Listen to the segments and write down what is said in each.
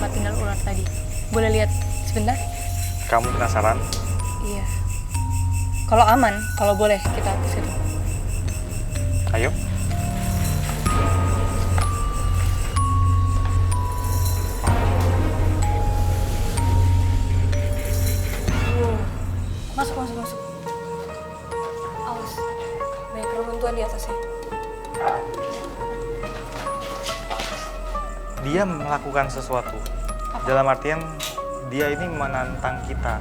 tempat tinggal ular tadi. Boleh lihat sebentar? Kamu penasaran? Iya. Kalau aman, kalau boleh kita ke situ. Ayo. Masuk. Awas, banyak reruntuhan di atasnya. Dia melakukan sesuatu. Dalam artian dia ini menantang kita.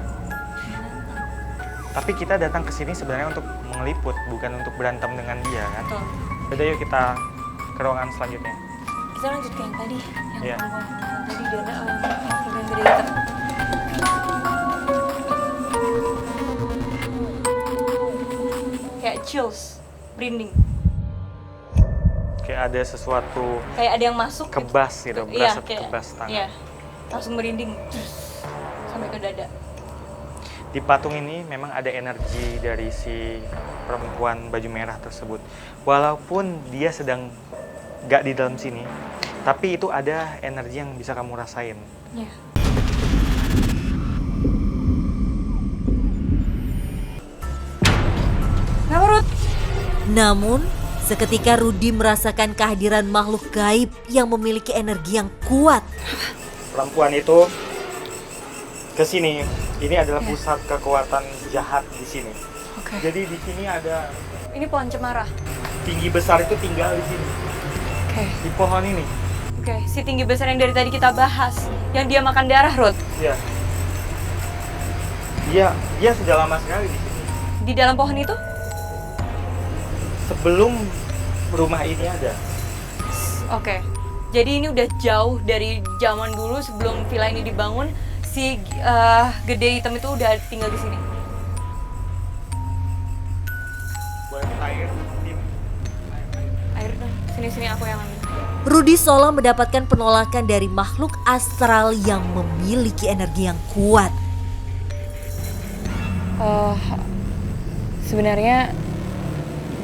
Tapi kita datang ke sini sebenarnya untuk mengeliput, bukan untuk berantem dengan dia kan. Betul. Udah yuk kita ke ruangan selanjutnya. Kita lanjut ke yang tadi, yang Iya. perempuan tadi dia ada yang gede hitam. Kayak chills, merinding. Kayak ada sesuatu Kayak ada yang masuk. kebas gitu, Iya, berasa kebas tangan. Iya, langsung merinding sampai ke dada. Di patung ini memang ada energi dari si perempuan baju merah tersebut. Walaupun dia sedang gak di dalam sini, tapi itu ada energi yang bisa kamu rasain. Iya. Kenapa, Ruth? Namun, seketika Rudy merasakan kehadiran makhluk gaib yang memiliki energi yang kuat. Perempuan itu ke sini. Ini adalah pusat kekuatan jahat di sini. Oke. Jadi di sini ada Ini pohon cemara. tinggi besar itu tinggal di sini. Oke. Di pohon ini. Oke, si tinggi besar yang dari tadi kita bahas, yang dia makan darah, Ruth. Iya. Dia sudah lama sekali di sini. Di dalam pohon itu? Sebelum rumah ini ada. Oke. Jadi ini udah jauh dari zaman dulu sebelum villa ini dibangun. Si gede hitam itu udah tinggal di sini. Boleh minta air? Tim. Air dong, sini aku yang ambil. Rudy seolah mendapatkan penolakan dari makhluk astral yang memiliki energi yang kuat. Sebenarnya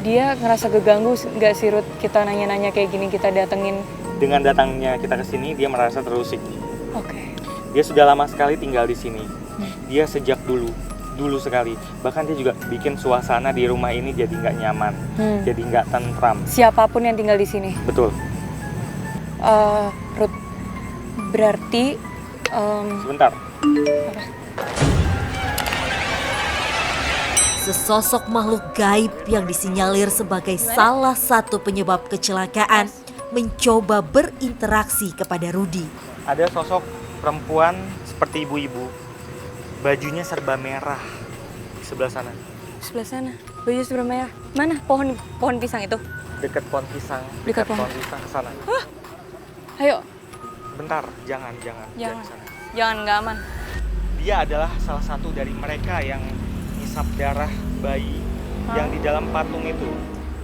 dia ngerasa keganggu nggak sih, Ruth? Kita nanya-nanya kayak gini, kita datengin. Dengan datangnya kita ke sini, dia merasa terusik. Oke. Dia sudah lama sekali tinggal di sini. Dia sejak dulu sekali. Bahkan dia juga bikin suasana di rumah ini jadi nggak nyaman, jadi nggak tentram. Siapapun yang tinggal di sini. Betul. Ruth, berarti Sebentar. apa? Sesosok makhluk gaib yang disinyalir sebagai salah satu penyebab kecelakaan mencoba berinteraksi kepada Rudy. Ada sosok perempuan seperti ibu-ibu. Bajunya serba merah di sebelah sana. Sebelah sana. Baju sebelah merah. Mana pohon pisang itu? Dekat pohon pisang. Dekat pohon. pisang ke sana. Ayo, Bentar, jangan ke sana. jangan, nggak aman. Dia adalah salah satu dari mereka yang ngisap darah bayi yang di dalam patung itu,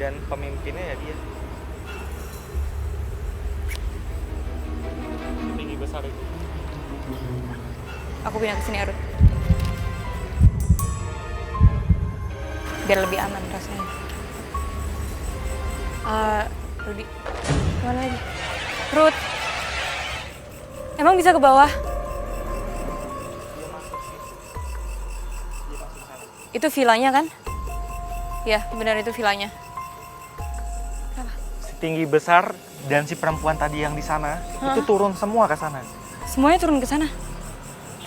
dan pemimpinnya ya dia. Tinggi besar itu. Aku pindah ke sini, Ruth. Biar lebih aman rasanya. Rudy, kemana lagi? Ruth, emang bisa ke bawah? Itu villanya kan? Ya, benar itu villanya. Si tinggi besar dan si perempuan tadi yang di sana itu turun semua ke sana. Semuanya turun ke sana.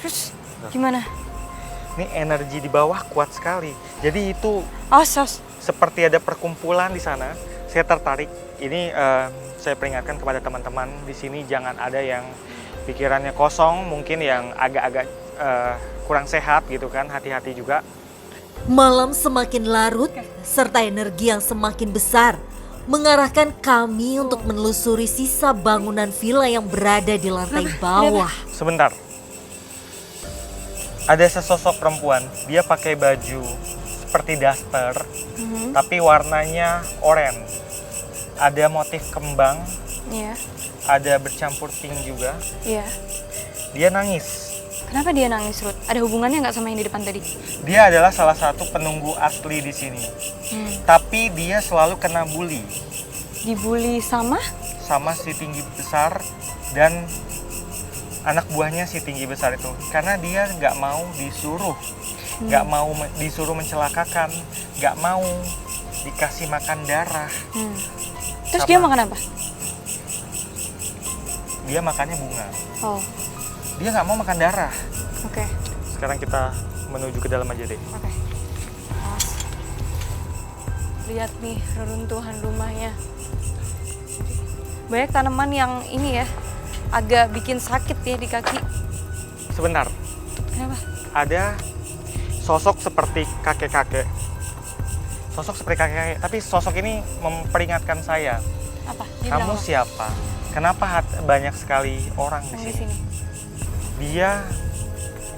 Terus gimana? Ini energi di bawah kuat sekali. Jadi itu Awas. seperti ada perkumpulan di sana. Saya tertarik. Ini saya peringatkan kepada teman-teman di sini, jangan ada yang pikirannya kosong, mungkin yang agak-agak kurang sehat gitu kan. Hati-hati juga. Malam semakin larut serta energi yang semakin besar mengarahkan kami untuk menelusuri sisa bangunan villa yang berada di lantai bawah. Sebentar. Ada sesosok perempuan, dia pakai baju seperti daster, tapi warnanya oranye. Ada motif kembang, Iya. ada bercampur pink juga. Iya. Dia nangis. Kenapa dia nangis, Ruth? Ada hubungannya nggak sama yang di depan tadi? Dia adalah salah satu penunggu asli di sini. Tapi dia selalu kena bully Dibully sama? sama si tinggi besar dan anak buahnya si tinggi besar itu, karena dia nggak mau disuruh, nggak mau disuruh mencelakakan, nggak mau dikasih makan darah. Terus Sama- dia makan apa? Dia makannya bunga. Oh, Dia nggak mau makan darah. oke. Sekarang kita menuju ke dalam aja deh. Oke. Awas. Lihat nih reruntuhan rumahnya. Banyak tanaman yang ini ya, agak bikin sakit ya di kaki. Sebentar, Kenapa? ada sosok seperti kakek-kakek. Sosok seperti kakek-kakek, tapi sosok ini memperingatkan saya. Apa? Dia Kamu bilang apa? siapa? Kenapa banyak sekali orang di Yang di sini? sini. Dia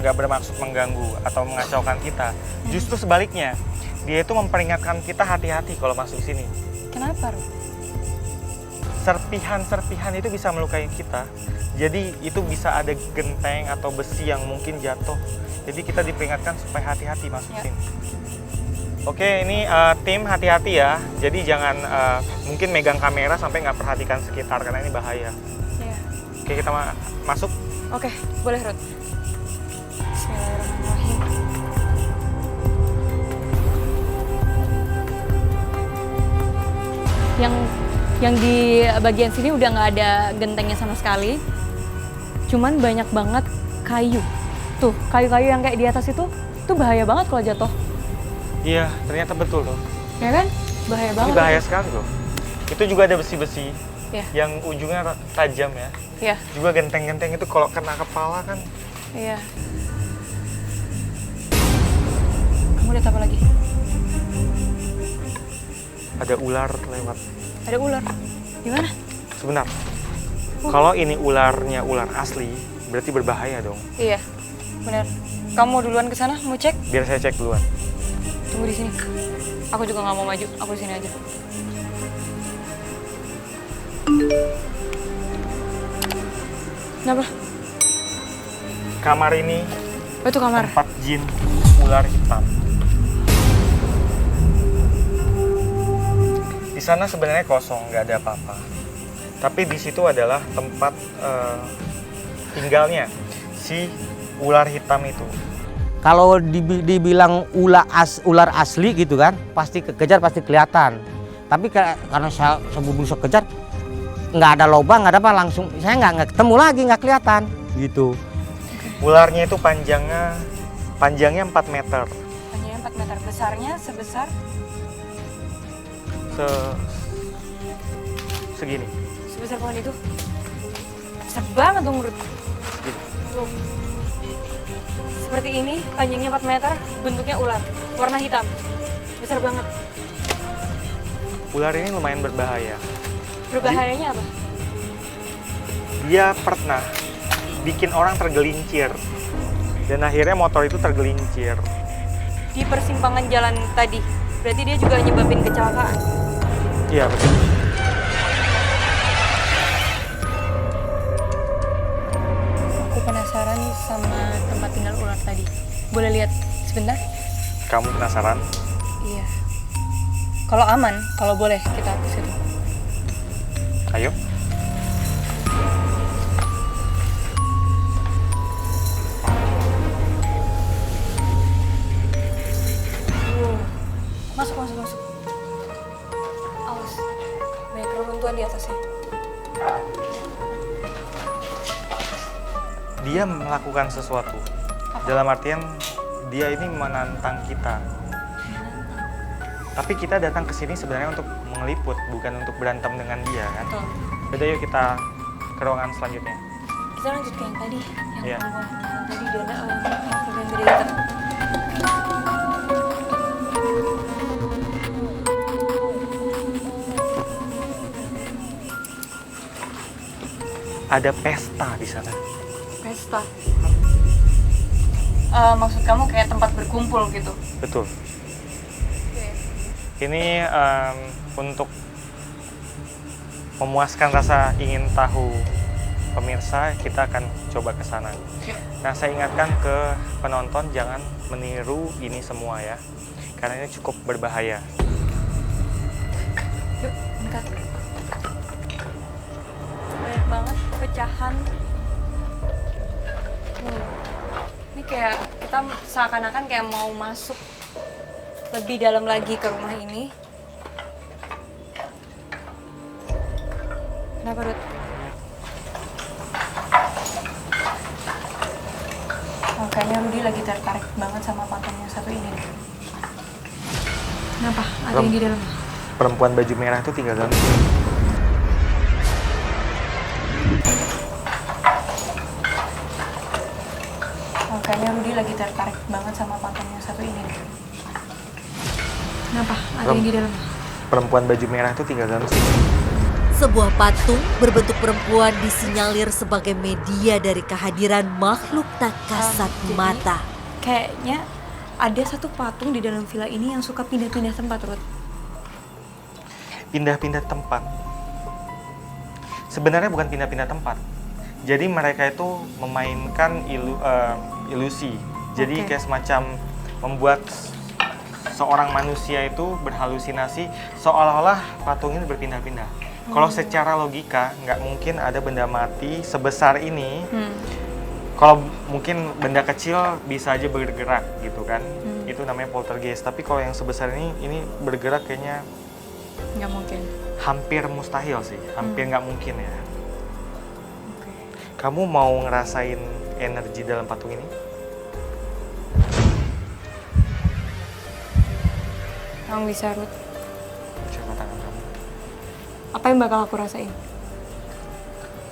nggak bermaksud mengganggu atau mengacaukan kita. Justru sebaliknya, dia itu memperingatkan kita hati-hati kalau masuk sini. Kenapa, Ruth? Serpihan-serpihan itu bisa melukai kita. Jadi itu bisa ada genteng atau besi yang mungkin jatuh. Jadi kita diperingatkan supaya hati-hati masuk Ya. sini. Oke, ini tim hati-hati ya. Jadi jangan mungkin megang kamera sampai nggak perhatikan sekitar karena ini bahaya. Iya. Oke, kita masuk. Oke, boleh, Ruth. Bismillahirrahmanirrahim. Yang di bagian sini udah nggak ada gentengnya sama sekali. Cuman banyak banget kayu. Tuh, kayu-kayu yang kayak di atas itu bahaya banget kalau jatuh. Iya, ternyata betul loh. Ya kan? Bahaya Ini banget. bahaya sekali loh. Itu juga ada besi-besi Iya. yang ujungnya tajam ya. Iya, Juga genteng-genteng itu kalau kena kepala kan. iya. Kamu lihat apa lagi? Ada ular lewat. Ada ular. Di mana? Sebentar. Kalau ini ularnya ular asli, berarti berbahaya dong. Iya, benar. Kamu mau duluan ke sana? Mau cek? Biar saya cek duluan. Tunggu di sini. Aku juga nggak mau maju. Aku di sini aja. Kenapa? Kamar ini Oh, itu kamar. tempat jin ular hitam. Di sana sebenarnya kosong, nggak ada apa-apa. Tapi di situ adalah tempat tinggalnya si ular hitam itu. Kalau dibilang ular asli gitu kan, pasti kekejar pasti kelihatan. Tapi karena saya sebelum kejar, nggak ada lubang, nggak ada apa, langsung saya nggak ketemu lagi, nggak kelihatan gitu. Ularnya itu panjangnya 4 meter. Panjangnya 4 meter. Besarnya sebesar Segini. sebesar pohon itu. Besar banget dong, Ruth. Tuh. Seperti ini, panjangnya 4 meter, bentuknya ular, warna hitam. Besar banget. Ular ini lumayan berbahaya. Berbahayanya apa? Dia pernah bikin orang tergelincir. Dan akhirnya motor itu tergelincir. Di persimpangan jalan tadi. Berarti dia juga nyebabin kecelakaan. Iya, betul. Aku penasaran sama tempat tinggal ular tadi. Boleh lihat sebentar? Kamu penasaran? Iya. Kalau aman, kalau boleh kita ke situ. Ayo. Masuk. Awas. Banyak reruntuhan di atasnya. Dia melakukan sesuatu. Dalam artian dia ini menantang kita. Tapi kita datang ke sini sebenarnya untuk mengeliput, bukan untuk berantem dengan dia kan. Betul. Udah yuk kita ke ruangan selanjutnya. Kita lanjut ke yang tadi. Yang Iya. perempuan tadi dia ada yang gede itu. Ada pesta di sana. Pesta. Maksud kamu kayak tempat berkumpul gitu? Betul. Ini untuk memuaskan rasa ingin tahu pemirsa, kita akan coba ke sana. Nah, saya ingatkan ke penonton jangan meniru ini semua ya, karena ini cukup berbahaya. Yuk, mendekat. Banyak banget pecahan kayak kita seakan-akan kayak mau masuk lebih dalam lagi ke rumah ini. Kenapa, Ruth? Oh, kayaknya Rudy lagi tertarik banget sama patung yang satu ini. Kenapa? Ada yang di dalam? Perempuan baju merah itu tinggal dalam sini. Oh, kayaknya Rudy lagi tertarik banget sama patung yang satu ini. Kenapa? Ada yang di dalam? Perempuan baju merah itu tinggal dalam sini. Sebuah patung berbentuk perempuan disinyalir sebagai media dari kehadiran makhluk tak kasat Jadi, mata. Kayaknya ada satu patung di dalam villa ini yang suka pindah-pindah tempat, Ruth. Pindah-pindah tempat. Sebenarnya bukan pindah-pindah tempat. Jadi mereka itu memainkan ilusi. Jadi Oke. kayak semacam membuat seorang manusia itu berhalusinasi seolah-olah patung ini berpindah-pindah. Kalau secara logika nggak mungkin ada benda mati sebesar ini. Kalau mungkin benda kecil bisa aja bergerak gitu kan. Itu namanya poltergeist. Tapi kalau yang sebesar ini bergerak kayaknya Nggak mungkin. hampir mustahil sih. Hampir nggak mungkin ya. Oke. Kamu mau ngerasain energi dalam patung ini? Kamu bisa, Ruth. Coba tangan kamu. Apa yang bakal aku rasain?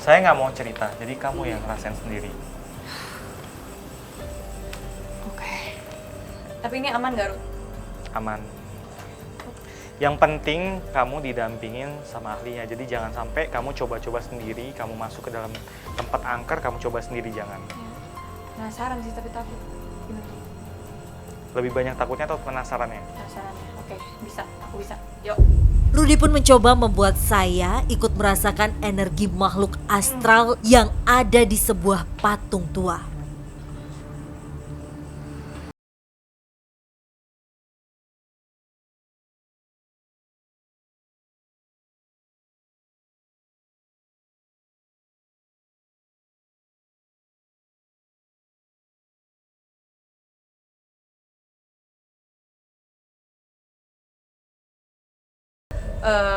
Saya nggak mau cerita, jadi kamu yang ngerasain sendiri. Oke. Tapi ini aman gak, Ruth? Aman. Yang penting kamu didampingin sama ahlinya, jadi jangan sampai kamu coba-coba sendiri, kamu masuk ke dalam tempat angker, kamu coba sendiri, jangan. Penasaran sih, tapi takut. Gimana? Lebih banyak takutnya atau penasarannya? Penasaran. Oke, bisa. Aku bisa. Yuk. Rudy pun mencoba membuat saya ikut merasakan energi makhluk astral yang ada di sebuah patung tua.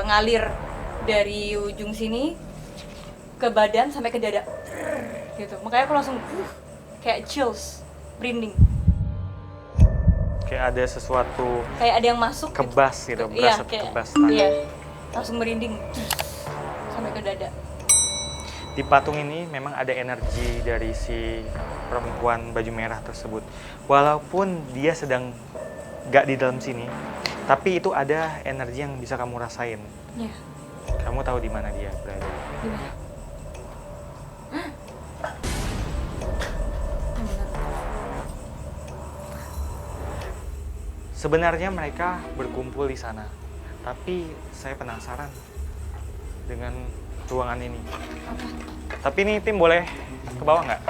Ngalir dari ujung sini ke badan sampai ke dada gitu, makanya aku langsung kayak chills, merinding, Kayak ada sesuatu kayak ada yang masuk kebas gitu, iya, berasa kayak, kebas. iya, langsung merinding sampai ke dada. Di patung ini memang ada energi dari si perempuan baju merah tersebut. Walaupun dia sedang gak di dalam sini, tapi itu ada energi yang bisa kamu rasain. Iya. Kamu tahu di mana dia berada. Gimana? Sebenarnya mereka berkumpul di sana, tapi saya penasaran dengan ruangan ini. Tapi ini tim boleh ke bawah nggak?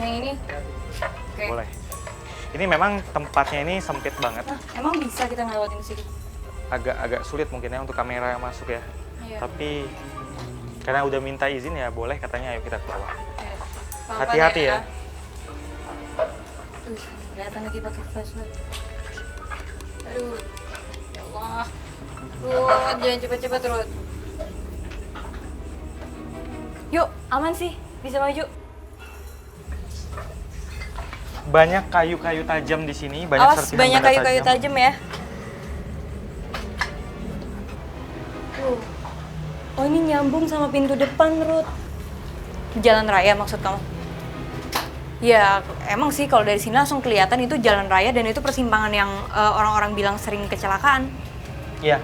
Yang ini? Oke. Boleh. Ini memang tempatnya ini sempit banget. Emang bisa kita ngelewatin situ? Agak sulit mungkin ya untuk kamera yang masuk ya. Iya. Tapi karena udah minta izin ya boleh katanya, ayo kita ke bawah. Iya. Pelan-pelan Hati-hati ya. Kelihatan lagi pakai flashlight. Aduh, ya Allah. Ruth, jangan cepet-cepet, Ruth. Yuk, aman sih. Bisa maju. Banyak kayu-kayu tajam di sini, banyak Awas, serpihan banyak benda kayu-kayu tajam ya. Oh, ini nyambung sama pintu depan, Ruth. Jalan raya maksud kamu? Ya, emang sih kalau dari sini langsung kelihatan itu jalan raya dan itu persimpangan yang orang-orang bilang sering kecelakaan. Iya,